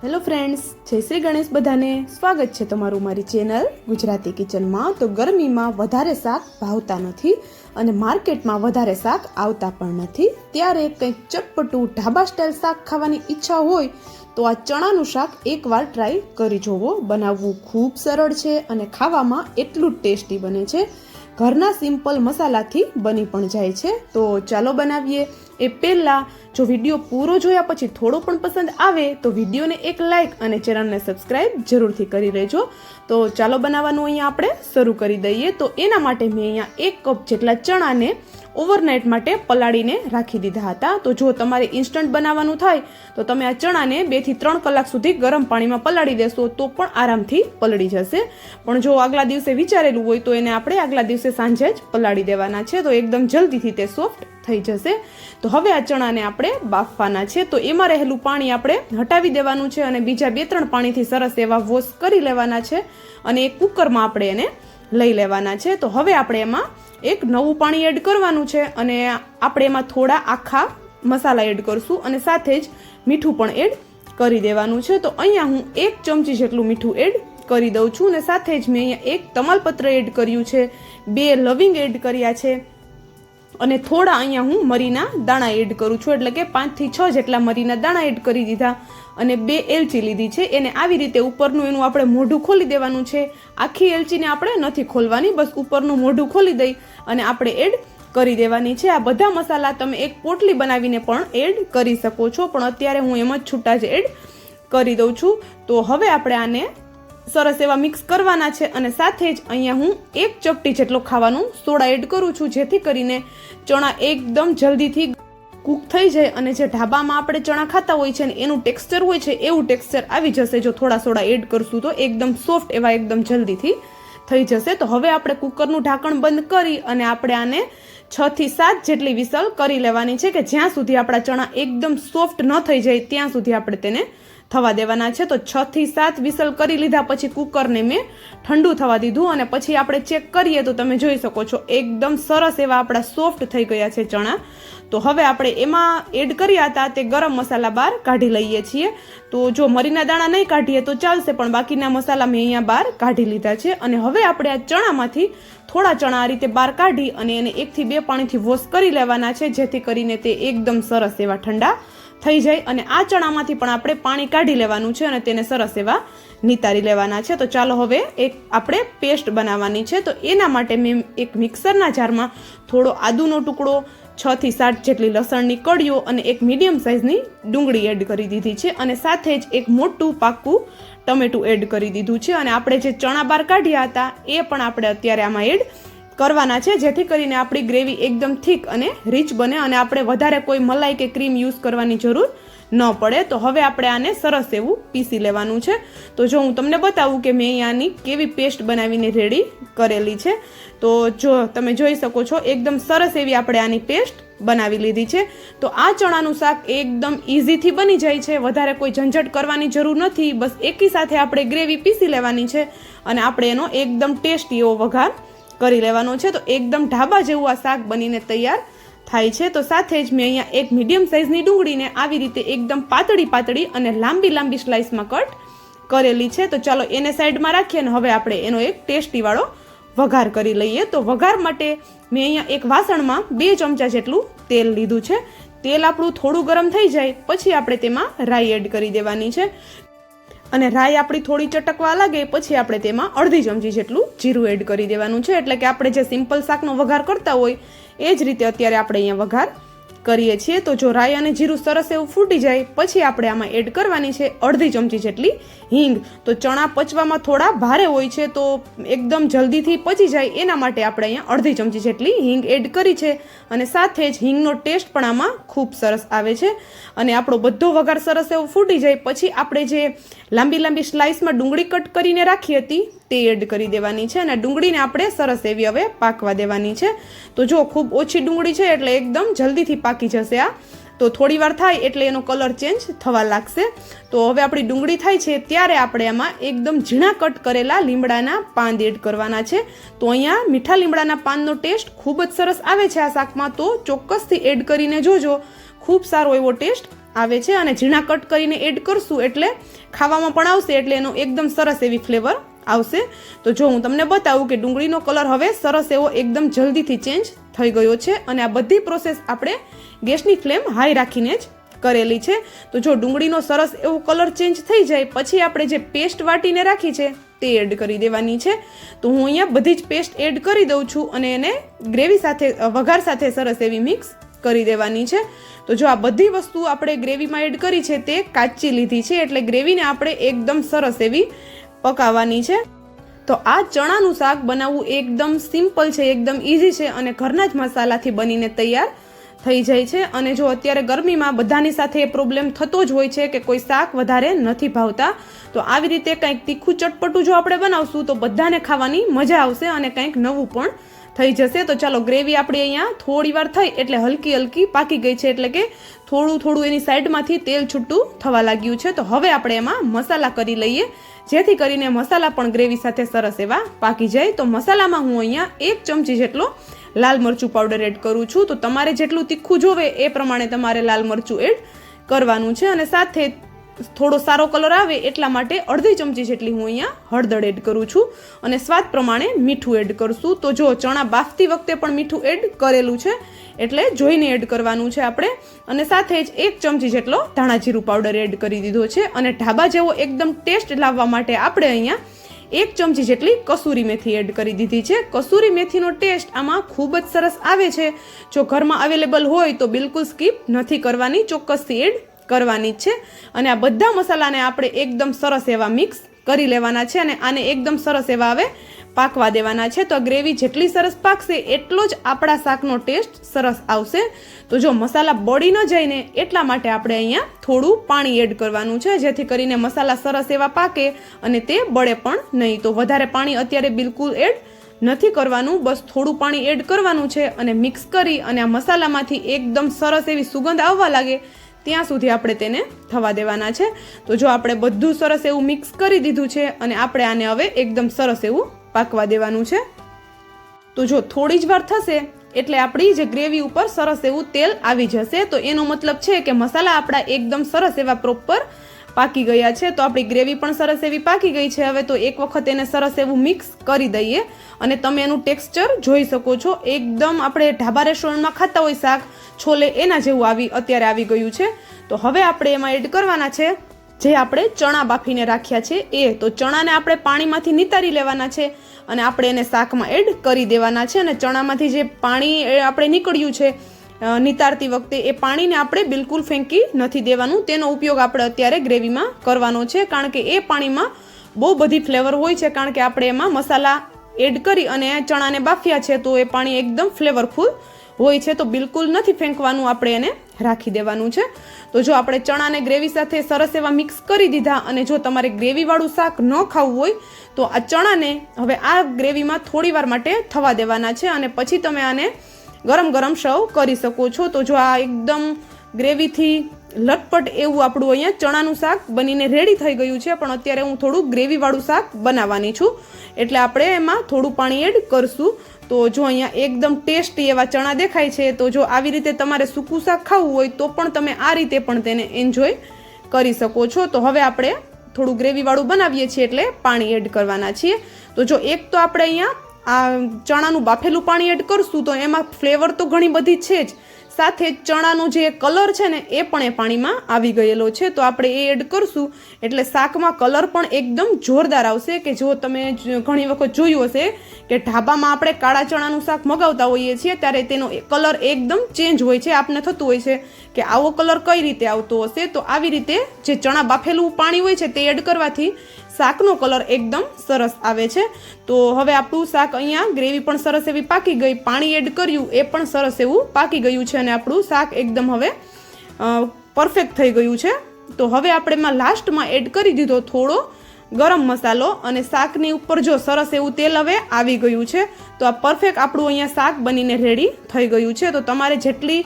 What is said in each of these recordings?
Hello friends, જય શ્રી ગણેશ. બધાને સ્વાગત છે તમારું મારી ચેનલ ગુજરાતી કિચનમાં. તો ગરમીમાં વધારે શાક ભાવતા નથી અને માર્કેટમાં વધારે શાક આવતા પણ નથી, ત્યારે કંઈક ચટપટું ઢાબા સ્ટાઇલ શાક ખાવાની ઈચ્છા હોય તો આ ચણાનું શાક એકવાર ટ્રાય કરી જોવો. બનાવવું ખૂબ સરળ છે અને ખાવામાં એટલું જ ટેસ્ટી બને છે. ઘરના સિમ્પલ મસાલાથી બની પણ જાય છે. તો ચાલો બનાવીએ. એ પહેલાં જો વિડીયો પૂરો જોયા પછી થોડો પણ પસંદ આવે તો વિડીયોને એક લાઇક અને ચેનલને સબસ્ક્રાઈબ જરૂરથી કરી લેજો. તો ચાલો બનાવવાનું અહીંયા આપણે શરૂ કરી દઈએ. તો એના માટે મેં અહીંયા 1 કપ જેટલા ચણાને ઓવરનાઇટ માટે પલાળીને રાખી દીધા હતા. તો જો તમારે ઇન્સ્ટન્ટ બનાવવાનું થાય તો તમે આ ચણાને 2 થી 3 કલાક સુધી ગરમ પાણીમાં પલાળી દેશો તો પણ આરામથી પલળી જશે. પણ જો આગલા દિવસે વિચારેલું હોય તો એને આપણે આગલા દિવસે સાંજે જ પલાળી દેવાના છે, તો એકદમ જલ્દીથી તે સોફ્ટ થઈ જશે. તો હવે આ ચણાને આપણે બાફવાના છે. તો એમાં રહેલું પાણી આપણે હટાવી દેવાનું છે અને બીજા 2-3 પાણીથી સરસ એવા વોશ કરી લેવાના છે અને એક કુકરમાં આપણે એને લઈ લેવાના છે. તો હવે આપણે એમાં એક નવું પાણી એડ કરવાનું છે અને આપણે એમાં થોડા આખા મસાલા એડ કરશું અને સાથે જ મીઠું પણ એડ કરી દેવાનું છે. તો અહીંયા હું 1 ચમચી જેટલું મીઠું એડ કરી દઉં છું અને સાથે જ મેં અહીંયા 1 તમાલપત્ર એડ કર્યું છે, 2 લવિંગ એડ કર્યા છે અને થોડા અહીંયા હું મરીના દાણા એડ કરું છું, એટલે કે 5 થી 6 જેટલા મરીના દાણા એડ કરી દીધા અને 2 એલચી લીધી છે. એને આવી રીતે ઉપરનું એનું આપણે મોઢું ખોલી દેવાનું છે. આખી એલચીને આપણે નથી ખોલવાની, બસ ઉપરનું મોઢું ખોલી દઈ અને આપણે એડ કરી દેવાની છે. આ બધા મસાલા તમે એક પોટલી બનાવીને પણ એડ કરી શકો છો, પણ અત્યારે હું એમ જ છૂટા જ એડ કરી દઉં છું. તો હવે આપણે આને સરસ એવા મિક્સ કરવાના છે અને સાથે જ અહીંયા હું 1 ચપટી જેટલો ખાવાનું સોડા એડ કરું છું, જેથી કરીને ચણા એકદમ જલ્દીથી કૂક થઈ જાય અને જે ઢાબામાં આપણે ચણા ખાતા હોય છે ને એનું ટેક્સચર હોય છે એવું ટેક્સચર આવી જશે. જો થોડા સોડા એડ કરશું તો એકદમ સોફ્ટ એવા એકદમ જલ્દીથી થઈ જશે. તો હવે આપણે કુકરનું ઢાંકણ બંધ કરી અને આપણે આને 6 થી 7 જેટલી વિસલ કરી લેવાની છે, કે જ્યાં સુધી આપણા ચણા એકદમ સોફ્ટ ન થઈ જાય ત્યાં સુધી આપણે તેને થવા દેવાના છે. તો 6 થી 7 વિસલ કરી લીધા પછી કુકરને મેં ઠંડુ થવા દીધું અને પછી આપણે ચેક કરીએ તો તમે જોઈ શકો છો એકદમ સરસ એવા આપણા સોફ્ટ થઈ ગયા છે ચણા. તો હવે આપણે એમાં એડ કર્યા હતા તે ગરમ મસાલા બહાર કાઢી લઈએ છીએ. તો જો મરીના દાણા નહીં કાઢીએ તો ચાલશે, પણ બાકીના મસાલા મેં અહીંયા બહાર કાઢી લીધા છે. અને હવે આપણે આ ચણામાંથી થોડા ચણા આ રીતે બહાર કાઢી અને એને 1 થી 2 પાણીથી વોશ કરી લેવાના છે, જેથી કરીને તે એકદમ સરસ એવા ઠંડા થઈ જાય. અને આ ચણામાંથી પણ આપણે પાણી કાઢી લેવાનું છે અને તેને સરસ એવા નિતારી લેવાના છે. તો ચાલો હવે એક આપણે પેસ્ટ બનાવવાની છે. તો એના માટે મેં એક મિક્સરના જારમાં થોડો આદુનો ટુકડો, 6 થી 7 જેટલી લસણની કળીઓ અને એક મીડિયમ સાઇઝની ડુંગળી એડ કરી દીધી છે અને સાથે જ એક મોટું પાકું ટમેટું એડ કરી દીધું છે. અને આપણે જે ચણા બહાર કાઢ્યા હતા એ પણ આપણે અત્યારે આમાં એડ કરવાના છે, જેથી કરીને આપણી ગ્રેવી એકદમ થીક અને રીચ બને અને આપણે વધારે કોઈ મલાઈ કે ક્રીમ યુઝ કરવાની જરૂર ન પડે. તો હવે આપણે આને સરસ એવું પીસી લેવાનું છે. તો જો હું તમને બતાવું કે મેં અહીંયાની કેવી પેસ્ટ બનાવીને રેડી કરેલી છે. તો જો તમે જોઈ શકો છો એકદમ સરસ એવી આપણે આની પેસ્ટ બનાવી લીધી છે. તો આ ચણાનું શાક એકદમ ઇઝીથી બની જાય છે, વધારે કોઈ ઝંઝટ કરવાની જરૂર નથી. બસ એકી સાથે આપણે ગ્રેવી પીસી લેવાની છે અને આપણે એનો એકદમ ટેસ્ટી એવો વઘાર કરી લેવાનો છે. તો એકદમ ઢાબા જેવું આ શાક બનીને તૈયાર થાય છે. તો સાથે જ મેં અહીંયા એક મીડિયમ સાઇઝની ડુંગળીને આવી રીતે એકદમ પાતળી અને લાંબી સ્લાઇસમાં કટ કરેલી છે. તો ચાલો એને સાઈડમાં રાખીએ અને હવે આપણે એનો એક ટેસ્ટી વાળો વઘાર કરી લઈએ. તો વઘાર માટે મેં અહીંયા એક વાસણમાં 2 ચમચા જેટલું તેલ લીધું છે. તેલ આપણું થોડું ગરમ થઈ જાય પછી આપણે તેમાં રાઈ એડ કરી દેવાની છે અને રાઈ આપણી થોડી ચટકવા લાગે પછી આપણે તેમાં અડધી ચમચી જેટલું જીરું એડ કરી દેવાનું છે. એટલે કે આપણે જે સિમ્પલ શાકનો વઘાર કરતા હોય એ જ રીતે અત્યારે આપણે અહીંયા વઘાર કરીએ છીએ. તો જો રાઈ અને જીરું સરસ એવું ફૂટી જાય પછી આપણે આમાં એડ કરવાની છે અડધી ચમચી જેટલી હિંગ. તો ચણા પચવામાં થોડા ભારે હોય છે, તો એકદમ જલ્દીથી પચી જાય એના માટે આપણે અહીંયા અડધી ચમચી જેટલી હિંગ એડ કરી છે અને સાથે જ હિંગનો ટેસ્ટ પણ આમાં ખૂબ સરસ આવે છે. અને આપણો બધો વઘાર સરસ એવું ફૂટી જાય પછી આપણે જે લાંબી સ્લાઇસમાં ડુંગળી કટ કરીને રાખી હતી તે એડ કરી દેવાની છે અને ડુંગળીને આપણે સરસ એવી હવે પાકવા દેવાની છે. તો જો ખૂબ ઓછી ડુંગળી છે એટલે એકદમ જલ્દીથી પાકી જશે આ. તો થોડી વાર થાય એટલે એનો કલર ચેન્જ થવા લાગશે. તો હવે આપણી ડુંગળી થાય છે ત્યારે આપણે આમાં એકદમ ઝીણા કટ કરેલા લીમડાના પાન એડ કરવાના છે. તો અહીંયા મીઠા લીમડાના પાનનો ટેસ્ટ ખૂબ જ સરસ આવે છે આ શાકમાં, તો ચોક્કસથી એડ કરીને જોજો, ખૂબ સારો એવો ટેસ્ટ આવે છે અને ઝીણા કટ કરીને એડ કરશું એટલે ખાવામાં પણ આવશે, એટલે એનો એકદમ સરસ એવી ફ્લેવર આવશે. તો જો હું તમને બતાવું કે ડુંગળીનો કલર હવે સરસ એવો એકદમ જલ્દીથી ચેન્જ થઈ ગયો છે અને આ બધી પ્રોસેસ આપણે ગેસની ફ્લેમ હાઈ રાખીને જ કરેલી છે. તો જો ડુંગળીનો સરસ એવો કલર ચેન્જ થઈ જાય પછી આપણે જે પેસ્ટ વાટીને રાખી છે તે એડ કરી દેવાની છે. તો હું અહીંયા બધી જ પેસ્ટ એડ કરી દઉં છું અને એને ગ્રેવી સાથે વઘાર સાથે સરસ એવી મિક્સ કરી દેવાની છે. તો જો આ બધી વસ્તુ આપણે ગ્રેવીમાં એડ કરી છે તે કાચી લીધી છે, એટલે ગ્રેવીને આપણે એકદમ સરસ એવી પકાવવાની છે. તો આ ચણાનું શાક બનાવવું એકદમ સિમ્પલ છે, એકદમ ઇઝી છે અને ઘરના જ મસાલાથી બનીને તૈયાર થઈ જાય છે. અને જો અત્યારે ગરમીમાં બધાની સાથે એ પ્રોબ્લેમ થતો જ હોય છે કે કોઈ શાક વધારે નથી ભાવતા, તો આવી રીતે કંઈક તીખું ચટપટું જો આપણે બનાવશું તો બધાને ખાવાની મજા આવશે અને કંઈક નવું પણ થઈ જશે. તો ચાલો ગ્રેવી આપણી અહીંયા થોડી વાર થઈ એટલે હલકી હલકી પાકી ગઈ છે, એટલે કે થોડું એની સાઈડમાંથી તેલ છૂટું થવા લાગ્યું છે. તો હવે આપણે એમાં મસાલા કરી લઈએ, જેથી કરીને મસાલા પણ ગ્રેવી સાથે સરસ એવા પાકી જાય. તો મસાલામાં હું અહીંયા 1 ચમચી જેટલો લાલ મરચું પાવડર એડ કરું છું. તો તમારે જેટલું તીખું જોવે એ પ્રમાણે તમારે લાલ મરચું એડ કરવાનું છે અને સાથે થોડો સારો કલર આવે એટલા માટે અડધી ચમચી જેટલી હું અહીંયા હળદર એડ કરું છું અને સ્વાદ પ્રમાણે મીઠું એડ કરશું. તો જો ચણા બાફતી વખતે પણ મીઠું એડ કરેલું છે એટલે જોઈને એડ કરવાનું છે આપણે. અને સાથે જ 1 ચમચી જેટલો ધાણા જીરું પાવડર એડ કરી દીધો છે અને ઢાબા જેવો એકદમ ટેસ્ટ લાવવા માટે આપણે અહીંયા 1 ચમચી જેટલી કસૂરી મેથી એડ કરી દીધી છે. કસૂરી મેથીનો ટેસ્ટ આમાં ખૂબ જ સરસ આવે છે. જો ઘરમાં અવેલેબલ હોય તો બિલકુલ સ્કીપ નથી કરવાની, ચોક્કસથી એડ કરવાની જ છે. અને આ બધા મસાલાને આપણે એકદમ સરસ એવા મિક્સ કરી લેવાના છે અને આને એકદમ સરસ એવા હવે પાકવા દેવાના છે. તો ગ્રેવી જેટલી સરસ પાકશે એટલો જ આપણા શાકનો ટેસ્ટ સરસ આવશે. તો જો મસાલા બળી ન જાય ને એટલા માટે આપણે અહીંયા થોડું પાણી એડ કરવાનું છે, જેથી કરીને મસાલા સરસ એવા પાકે અને તે બળે પણ નહીં. તો વધારે પાણી અત્યારે બિલકુલ એડ નથી કરવાનું, બસ થોડું પાણી એડ કરવાનું છે અને મિક્સ કરી અને આ મસાલામાંથી એકદમ સરસ એવી સુગંધ આવવા લાગે ત્યાં સુધી આપણે તેને થવા દેવાના છે. તો જો આપણે બધું સરસ એવું મિક્સ કરી દીધું છે અને આપણે આને હવે એકદમ સરસ એવું પાકવા દેવાનું છે. તો જો થોડી જ વાર થશે એટલે આપણી જે ગ્રેવી ઉપર સરસ એવું તેલ આવી જશે. તો એનો મતલબ છે કે મસાલા આપણા એકદમ સરસ એવા પ્રોપર પાકી ગયા છે. તો આપણી ગ્રેવી પણ સરસ એવી પાકી ગઈ છે. હવે તો એક વખત એને સરસ એવું મિક્સ કરી દઈએ અને તમે એનું ટેક્સચર જોઈ શકો છો. એકદમ આપણે ઢાબા રેસ્ટોરન્ટમાં ખાતા હોય શાક છોલે એના જેવું અત્યારે આવી ગયું છે. તો હવે આપણે એમાં એડ કરવાના છે જે આપણે ચણા બાફીને રાખ્યા છે એ. તો ચણાને આપણે પાણીમાંથી નિતારી લેવાના છે અને આપણે એને શાકમાં એડ કરી દેવાના છે. અને ચણામાંથી જે પાણી આપણે નીકળ્યું છે નિતારતી વખતે એ પાણીને આપણે બિલકુલ ફેંકી નથી દેવાનું. તેનો ઉપયોગ આપણે અત્યારે ગ્રેવીમાં કરવાનો છે, કારણ કે એ પાણીમાં બહુ બધી ફ્લેવર હોય છે, કારણ કે આપણે એમાં મસાલા એડ કરી અને ચણાને બાફ્યા છે તો એ પાણી એકદમ ફ્લેવરફુલ હોય છે. તો બિલકુલ નથી ફેંકવાનું, આપણે એને રાખી દેવાનું છે. તો જો આપણે ચણાને ગ્રેવી સાથે સરસ એવા મિક્સ કરી દીધા અને જો તમારે ગ્રેવીવાળું શાક ન ખાવું હોય તો આ ચણાને હવે આ ગ્રેવીમાં થોડી વાર માટે થવા દેવાના છે અને પછી તમે આને ગરમ ગરમ સર્વ કરી શકો છો. તો જો આ એકદમ ગ્રેવીથી લટપટ એવું આપણું અહીંયા ચણાનું શાક બનીને રેડી થઈ ગયું છે. પણ અત્યારે હું થોડું ગ્રેવીવાળું શાક બનાવવાની છું એટલે આપણે એમાં થોડું પાણી એડ કરશું. તો જો અહીંયા એકદમ ટેસ્ટી એવા ચણા દેખાય છે. તો જો આવી રીતે તમારે સૂકું શાક ખાવું હોય તો પણ તમે આ રીતે પણ તેને એન્જોય કરી શકો છો. તો હવે આપણે થોડું ગ્રેવીવાળું બનાવીએ છીએ એટલે પાણી એડ કરવાના છીએ. તો જો એક તો આપણે અહીંયા આ ચણાનું બાફેલું પાણી એડ કરશું તો એમાં ફ્લેવર તો ઘણી બધી છે જ, સાથે ચણાનો જે કલર છે ને એ પણ એ પાણીમાં આવી ગયેલો છે. તો આપણે એ એડ કરશું એટલે શાકમાં કલર પણ એકદમ જોરદાર આવશે. કે જો તમે ઘણી વખત જોયું હશે કે ઢાબામાં આપણે કાળા ચણાનું શાક મગાવતા હોઈએ છીએ ત્યારે તેનો કલર એકદમ ચેન્જ હોય છે. આપને થતું હોય છે કે આવો કલર કઈ રીતે આવતો હશે. તો આવી રીતે જે ચણા બાફેલું પાણી હોય છે તે એડ કરવાથી શાકનો કલર એકદમ સરસ આવે છે. તો હવે આપણું શાક અહીંયા ગ્રેવી પણ સરસ એવી પાકી ગઈ, પાણી એડ કર્યું એ પણ સરસ એવું પાકી ગયું છે અને આપણું શાક એકદમ હવે પરફેક્ટ થઈ ગયું છે. તો હવે આપણે એમાં લાસ્ટમાં એડ કરી દીધો થોડો ગરમ મસાલો અને શાકની ઉપર જો સરસ એવું તેલ હવે આવી ગયું છે. તો આ પરફેક્ટ આપણું અહીંયા શાક બનીને રેડી થઈ ગયું છે. તો તમારે જેટલી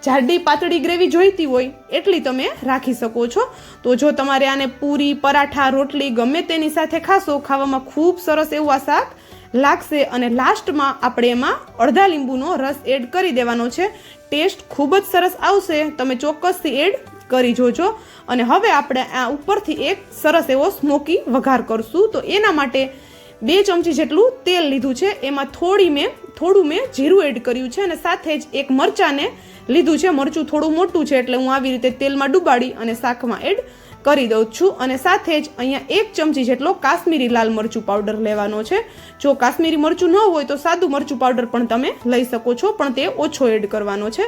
જાડી પાતળી ગ્રેવી જોઈતી હોય એટલી તમે રાખી શકો છો. તો જો તમારે આને પૂરી, પરાઠા, રોટલી ગમે તેની સાથે ખાશો, ખાવામાં ખૂબ સરસ એવું આ શાક લાગશે. અને લાસ્ટમાં આપણે એમાં અડધા લીંબુનો રસ એડ કરી દેવાનો છે. ટેસ્ટ ખૂબ જ સરસ આવશે, તમે ચોક્કસથી એડ કરી જોજો. અને હવે આપણે આ ઉપરથી એક સરસ એવો સ્મોકી વઘાર કરશું. તો એના માટે 2 ચમચી જેટલું તેલ લીધું છે, એમાં થોડું મેં જીરું એડ કર્યું છે અને સાથે જ એક મરચાંને લીધું છે. મરચું થોડું મોટું છે એટલે હું આવી રીતે તેલમાં ડુબાડી અને શાકમાં એડ કરી દઉં છું. અને સાથે જ અહીંયા 1 ચમચી જેટલો કાશ્મીરી લાલ મરચું પાવડર લેવાનો છે. જો કાશ્મીરી મરચું ન હોય તો સાદું મરચું પાવડર પણ તમે લઈ શકો છો, પણ તે ઓછો એડ કરવાનો છે.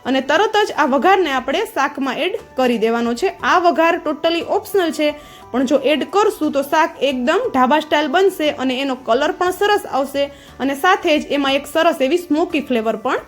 અને તરત જ આ વઘારને આપણે શાકમાં એડ કરી દેવાનો છે. આ વઘાર ટોટલી ઓપ્શનલ છે, પણ જો એડ કરશું તો શાક એકદમ ઢાબા સ્ટાઇલ બનશે અને એનો કલર પણ સરસ આવશે અને સાથે જ એમાં એક સરસ એવી સ્મોકી ફ્લેવર પણ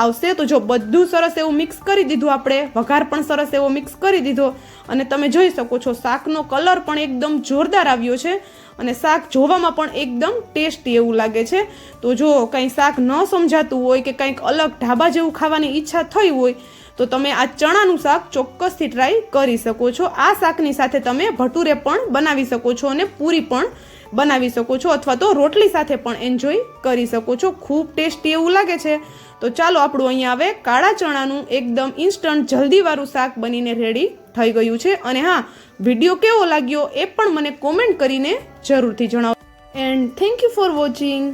આવશે. તો જો બધું સરસ એવું મિક્સ કરી દીધું, આપણે વઘાર પણ સરસ એવો મિક્સ કરી દીધો અને તમે જોઈ શકો છો શાકનો કલર પણ એકદમ જોરદાર આવ્યો છે અને શાક જોવામાં પણ એકદમ ટેસ્ટી એવું લાગે છે. તો જો કંઈ શાક ન સમજાતું હોય કે કંઈક અલગ ઢાબા જેવું ખાવાની ઈચ્છા થઈ હોય તો તમે આ ચણાનું શાક ચોક્કસથી ટ્રાય કરી શકો છો. આ શાકની સાથે તમે ભટુરે પણ બનાવી શકો છો અને પૂરી પણ બનાવી શકો છો અથવા તો રોટલી સાથે પણ એન્જોય કરી શકો છો. ખૂબ ટેસ્ટી એવું લાગે છે. તો ચાલો આપણું અહીંયા હવે કાળા ચણાનું એકદમ ઇન્સ્ટન્ટ જલ્દીવાળું શાક બનીને રેડી થઈ ગયું છે. અને હા, વિડીયો કેવો લાગ્યો એ પણ મને કોમેન્ટ કરીને જરૂરથી જણાવો. And thank you for watching.